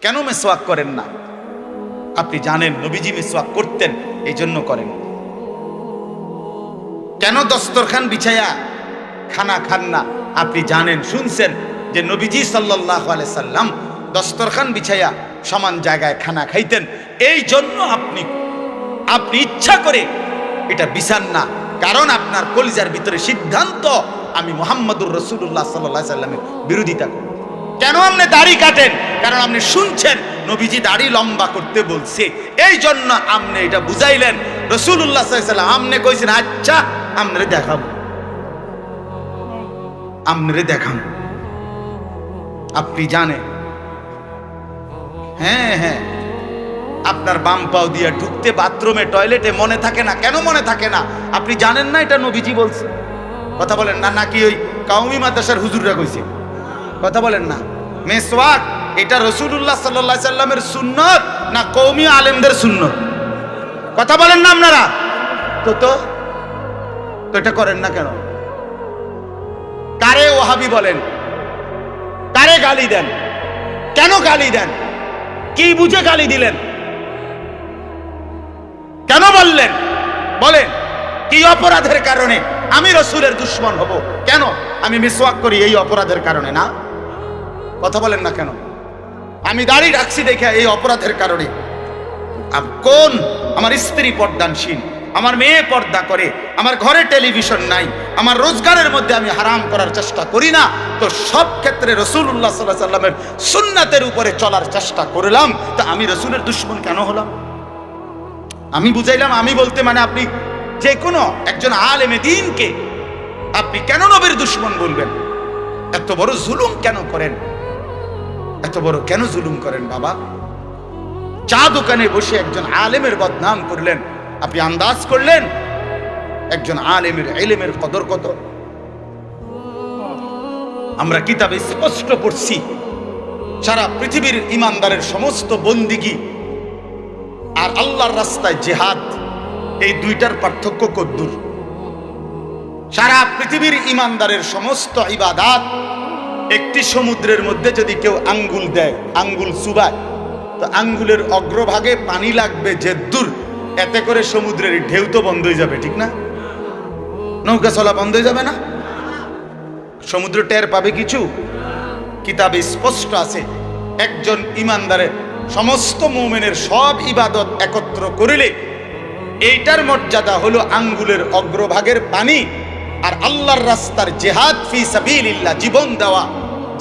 কেন মেসওয়াক করেন না? আপনি জানেন নবীজি মেসওয়াক করতেন, এই জন্য করেন। কেন দস্তরখান বিছায়া খানা খান না? আপনি জানেন, শুনছেন যে নবীজি সাল্লাল্লাহু আলাইহি সাল্লাম দস্তরখান বিছায়া সমান জায়গায় খানা খাইতেন, এই জন্য আপনি ইচ্ছা করে এটা বিছান না। কারণ আপনার কলিজার ভিতরে সিদ্ধান্ত আমি মুহাম্মদুর রাসূলুল্লাহ সাল্লাল্লাহু আলাইহি সাল্লামের বিরোধিতা করি। কেন আপনি দাড়ি কাটেন? কারণ আপনি শুনছেন নবীজি দাড়ি লম্বা করতে বলছে, এই জন্য আপনি এটা বুঝাইলেন। রাসূলুল্লাহ সাল্লাল্লাহু আলাইহি সাল্লাম আপনি কইছেন আচ্ছা আমরে দেখাবো, আমরে দেখাম। আপনি জানেন, হ্যাঁ হ্যাঁ, আপনার বাম পাও দিয়ে ঢুকতে বাথরুমে টয়লেটে মনে থাকে না। কেন মনে থাকে না? আপনি জানেন না এটা নবীজি বলছে। কথা বলেন না, নাকি ওই কাউমি মাদ্রাসার হুজুররা কইছে? কথা বলেন না। মেসওয়াক এটা রাসূলুল্লাহ সাল্লাল্লাহু আলাইহি সাল্লামের সুন্নত না কওমি আলেমদের সুন্নত? কথা বলেন না আপনারা। তো এটা করেন না কেন? কারে ওয়াহাবি বলেন? কারে গালি দেন? কেন গালি দেন? কি বুঝে গালি দিলেন? কেন বললেন? বলেন, কি অপরাধের কারণে আমি রাসূলের দুশমন হব? কেন? আমি মিসওয়াক করি এই অপরাধের কারণে না? কথা বলেন না কেন? আমি দাড়ি রাখছি দেখে এই অপরাধের কারণে? কোন আমার স্ত্রী পর্দানশীল, আমার মেয়ে পর্দা করে, আমার ঘরে টেলিভিশন নাই, আমার রোজগারের মধ্যে আমি হারাম করার চেষ্টা করি না, তো সব ক্ষেত্রে রাসূলুল্লাহ সাল্লাল্লাহু আলাইহি সাল্লামের সুন্নাতের উপরে চলার চেষ্টা করলাম, তা আমি রাসূলের দুশমন কেন হলাম? আমি বুঝাইলাম, আমি বলতে মানে আপনি যে কোনো একজন আলেমে দ্বীনকে আপনি কেন নবীর দুশমন বলবেন? এত বড় জুলুম কেন করেন? এত বড় কেন জুলুম করেন বাবা? চা দোকানে বসে একজন আলেমের বদনাম করলেন, আপনি আন্দাজ করলেন একজন আলেমের ইলমের কদর কত? আমরা কিতাবে স্পষ্ট পড়ছি, সারা পৃথিবীর ইমানদারের সমস্ত বন্দিগি আর আল্লাহর রাস্তায় জিহাদ, এই দুইটার পার্থক্য কদ্দুর? সারা পৃথিবীর ইমানদারের সমস্ত ইবাদাত, একটি সমুদ্রের মধ্যে যদি কেউ আঙ্গুল দেয়, আঙ্গুল চুবায়, তো আঙ্গুলের অগ্রভাগে পানি লাগবে যে দূর, এতে করে সমুদ্রের ঢেউ তো বন্ধ হয়ে যাবে, ঠিক না? নৌকা চলা বন্ধ হয়ে যাবে না? সমুদ্র টের পাবে কিছু? কিতাবে স্পষ্ট আছে, একজন ইমানদারের সমস্ত মুমিনের সব ইবাদত একত্র করিলে এইটার মর্যাদা হলো আঙ্গুলের অগ্রভাগের পানি। আর আল্লাহর রাস্তার জিহাদ ফি সাবিলিল্লাহ, জীবন দেওয়া,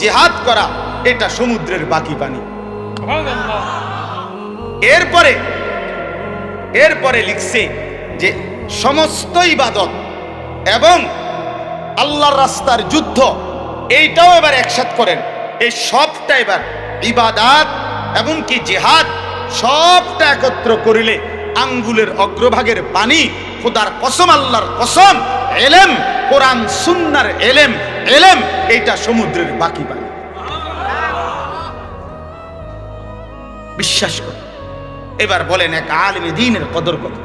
জিহাদ করা, এটা সমুদ্রের বাকি পানি। এরপরে লিখছে যে সমস্ত ইবাদত এবং আল্লাহর রাস্তার যুদ্ধ, এইটাও এবার একসাথে করেন। এই সবটা এবার ইবাদাত এবং কি জিহাদ সবটা একত্র করিলে আঙ্গুলের অগ্রভাগের পানি, খোদার কসম, আল্লাহর কসম, এলেম, কোরআন সুন্নাহর এলেম, এইটা সমুদ্রের বাকি পানি। বিশ্বাস করে এবার বলেন এক আলেমে দ্বীনের কদর কত?